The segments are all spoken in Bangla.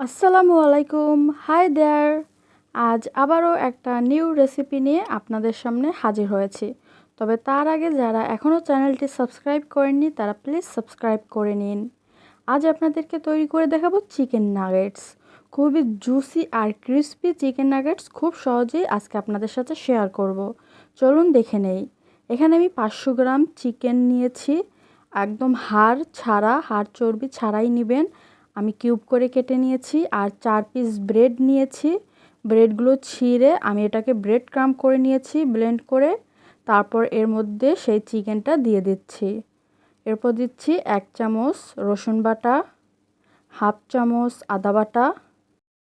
আসসালামুয়ালাইকুম, হাই দেয়ার। আজ আবারও একটা নিউ রেসিপি নিয়ে আপনাদের সামনে হাজির হয়েছি। তবে তার আগে যারা এখনও চ্যানেলটি সাবস্ক্রাইব করেননি তারা প্লিজ সাবস্ক্রাইব করে নিন। আজ আপনাদেরকে তৈরি করে দেখাবো চিকেন নাগেটস। খুবই জুসি আর ক্রিস্পি চিকেন নাগেটস খুব সহজেই আজকে আপনাদের সাথে শেয়ার করব। চলুন দেখে নেই। এখানে আমি 500 গ্রাম চিকেন নিয়েছি। একদম হাড় ছাড়া, হাড় চর্বি ছাড়াই নেবেন। আমি কিউব করে কেটে নিয়েছি। আর 4 পিস ব্রেড নিয়েছি। ব্রেডগুলো ছিঁড়ে আমি এটাকে ব্রেড ক্রাম্ব করে নিয়েছি ব্লেন্ড করে। তারপর এর মধ্যে সেই চিকেনটা দিয়ে দিচ্ছি। এরপর দিচ্ছি 1 চামচ রসুন বাটা, হাফ চামচ আদা বাটা,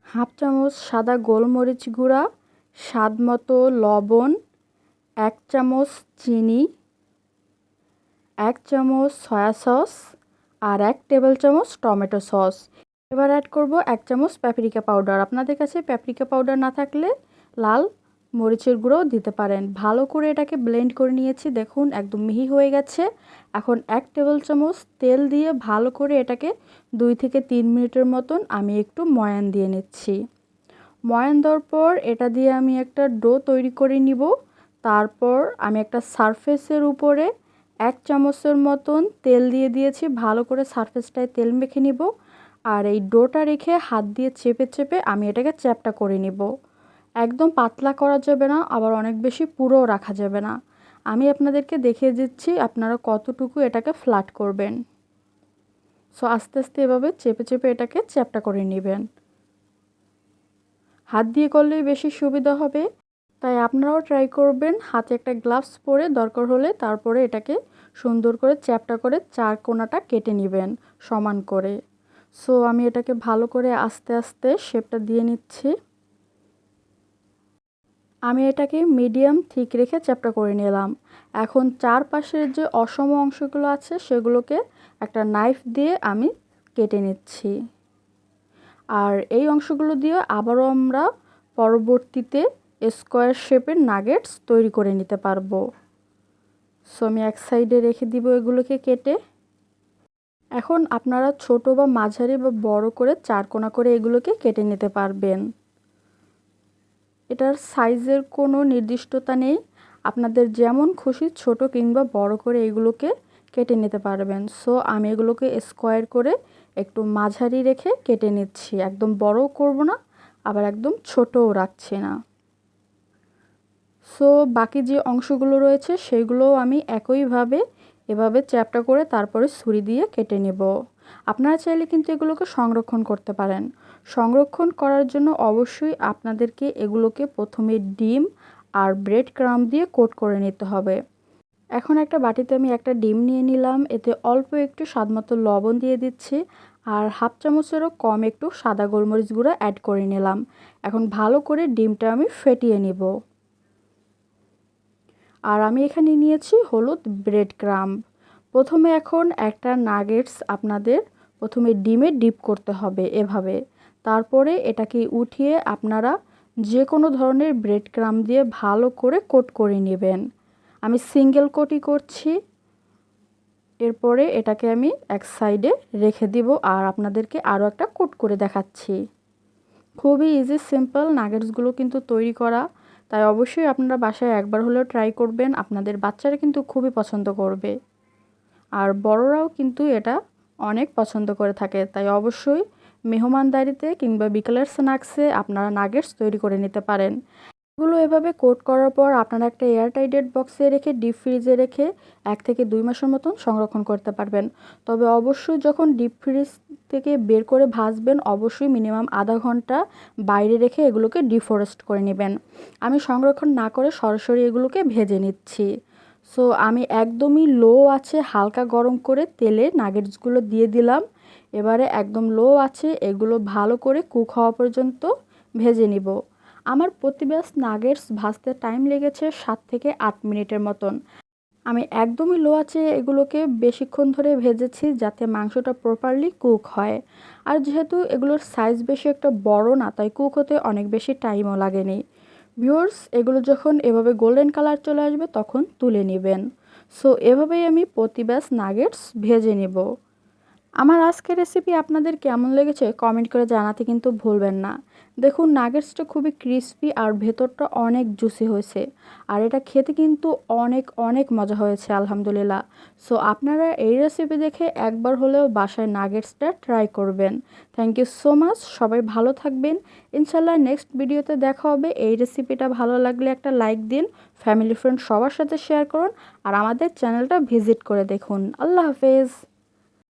হাফ চামচ সাদা গোলমরিচ গুঁড়া, স্বাদ মতো লবণ, 1 চামচ চিনি, 1 চামচ সয়া সস আর 1 টেবিল চামচ টমেটো সস। এবার অ্যাড করব 1 চামচ প্যাপরিকা পাউডার। আপনাদের কাছে প্যাপরিকা পাউডার না থাকলে লাল মরিচের গুঁড়োও দিতে পারেন। ভালো করে এটাকে ব্লেন্ড করে নিয়েছি। দেখুন একদম মিহি হয়ে গেছে। এখন 1 টেবিল চামচ তেল দিয়ে ভালো করে এটাকে 2 থেকে 3 মিনিটের মতন আমি একটু ময়ান দিয়ে নিচ্ছি। ময়ান দেওয়ার পর এটা দিয়ে আমি একটা ডো তৈরি করে নিব। তারপর আমি একটা সারফেসের উপরে 1 চামচের মতন তেল দিয়ে দিয়েছি। ভালো করে সারফেসটায় তেল মেখে নিব। আর এই ডোটা রেখে হাত দিয়ে চেপে চেপে আমি এটাকে চ্যাপটা করে নিব। একদম পাতলা করা যাবে না, আবার অনেক বেশি পুরোও রাখা যাবে না। আমি আপনাদেরকে দেখিয়ে দিচ্ছি আপনারা কতটুকু এটাকে ফ্ল্যাট করবেন। সো আস্তে আস্তে এভাবে চেপে চেপে এটাকে চ্যাপটা করে নেবেন। হাত দিয়ে করলেই বেশি সুবিধা হবে, তাই আপনারাও ট্রাই করবেন। হাতে একটা গ্লাভস পরে দরকার হলে তারপরে এটাকে সুন্দর করে চ্যাপটা করে 4 কোণাটা কেটে নেবেন সমান করে। সো আমি এটাকে ভালো করে আস্তে আস্তে শেপটা দিয়ে নিচ্ছি। আমি এটাকে মিডিয়াম থিক রেখে চ্যাপটা করে নিলাম। এখন চারপাশের যে অসম অংশগুলো আছে সেগুলোকে একটা নাইফ দিয়ে আমি কেটে নিচ্ছি। আর এই অংশগুলো দিয়ে আবারও আমরা পরবর্তীতে স্কোয়ার শেপের নাগেটস তৈরি করে নিতে পারবো। সো আমি এক সাইডে রেখে দিব এগুলোকে কেটে। এখন আপনারা ছোট বা মাঝারি বা বড় করে 4 কোণা করে এগুলোকে কেটে নিতে পারবেন। এটার সাইজের কোনো নির্দিষ্টতা নেই, আপনাদের যেমন খুশি ছোট কিংবা বড় করে এগুলোকে কেটে নিতে পারবেন। সো আমি এগুলোকে স্কোয়ার করে একটু মাঝারি রেখে কেটে নিচ্ছি। একদম বড়ও করব না, আবার একদম ছোটও রাখছি না। সো বাকি যে অংশগুলো রয়েছে সেগুলোও আমি একইভাবে এভাবে চ্যাপটা করে তারপরে ছুরি দিয়ে কেটে নেব। আপনারা চাইলে কিন্তু এগুলোকে সংরক্ষণ করতে পারেন। সংরক্ষণ করার জন্য অবশ্যই আপনাদেরকে এগুলোকে প্রথমে ডিম আর ব্রেড ক্রাম্ব দিয়ে কোট করে নিতে হবে। এখন একটা বাটিতে আমি একটা ডিম নিয়ে নিলাম। এতে অল্প একটু স্বাদমতো লবণ দিয়ে দিচ্ছি আর হাফ চামচেরও কম একটু সাদা গোলমরিচ গুঁড়া অ্যাড করে নিলাম। এখন ভালো করে ডিমটা আমি ফেটিয়ে নিব। আর আমি এখানে নিয়েছি হলুদ ব্রেড ক্রাম্ব। প্রথমে এখন একটা নাগেটস আপনাদের প্রথমে ডিমে ডিপ করতে হবে এভাবে। তারপরে এটাকে উঠিয়ে আপনারা যে কোনো ধরনের ব্রেড ক্রাম্ব দিয়ে ভালো করে কোট করে নেবেন। আমি সিঙ্গেল কোটই করছি। এরপরে এটাকে আমি এক সাইডে রেখে দিব আর আপনাদেরকে আরও একটা কোট করে দেখাচ্ছি। খুবই ইজি সিম্পল নাগেটসগুলো কিন্তু তৈরি করা, তাই অবশ্যই আপনারা বাসায় একবার হলেও ট্রাই করবেন। আপনাদের বাচ্চারা কিন্তু খুবই পছন্দ করবে আর বড়রাও কিন্তু এটা অনেক পছন্দ করে থাকে। তাই অবশ্যই মেহমানদারিতে কিংবা বিকেলের স্ন্যাক্সে আপনারা নাগেটস তৈরি করে নিতে পারেন। এগুলো এভাবে কোট করার পর আপনারা একটা এয়ারটাইটেড বক্সে রেখে ডিপ ফ্রিজে রেখে 1 থেকে 2 মাসের মতন সংরক্ষণ করতে পারবেন। তবে অবশ্যই যখন ডিপ ফ্রিজ থেকে বের করে ভাজবেন অবশ্যই মিনিমাম আধা ঘন্টা বাইরে রেখে এগুলোকে ডিফ্রস্ট করে নেবেন। আমি সংরক্ষণ না করে সরাসরি এগুলোকে ভেজে নিচ্ছি। সো আমি একদমই লো আছে হালকা গরম করে তেলে নাগেটসগুলো দিয়ে দিলাম। এবারে একদম লো আছে এগুলো ভালো করে কুক হওয়া পর্যন্ত ভেজে নিব। আমার প্রতি ব্যাচ নাগেটস ভাজতে টাইম লেগেছে 7 থেকে 8 মিনিটের মতন। আমি একদমই লো আঁচে এগুলোকে বেশিক্ষণ ধরে ভেজেছি যাতে মাংসটা প্রপারলি কুক হয়। আর যেহেতু এগুলোর সাইজ বেশি একটা বড় না, তাই কুক হতে অনেক বেশি টাইমও লাগেনি। ভিউয়ার্স, এগুলো যখন এভাবে গোল্ডেন কালার চলে আসবে তখন তুলে নেবেন। সো এভাবেই আমি প্রতি ব্যাচ নাগেটস ভেজে নেব। আমার আজকের রেসিপি আপনাদের কেমন লেগেছে কমেন্ট করে জানাতে কিন্তু ভুলবেন না। দেখুন নাগেটসটা খুবই ক্রিস্পি আর ভেতরটা অনেক জুসি হয়েছে। আর এটা খেতে কিন্তু অনেক অনেক মজা হয়েছে আলহামদুলিল্লাহ। সো আপনারা এই রেসিপি দেখে একবার হলেও বাসায় নাগেটসটা ট্রাই করবেন। Thank you so much. সবাই ভালো থাকবেন। ইনশাল্লাহ নেক্সট ভিডিওতে দেখা হবে। এই রেসিপিটা ভালো লাগলে একটা লাইক দিন, ফ্যামিলি ফ্রেন্ড সবার সাথে শেয়ার করুন আর আমাদের চ্যানেলটা ভিজিট করে দেখুন। আল্লাহ হাফেজ।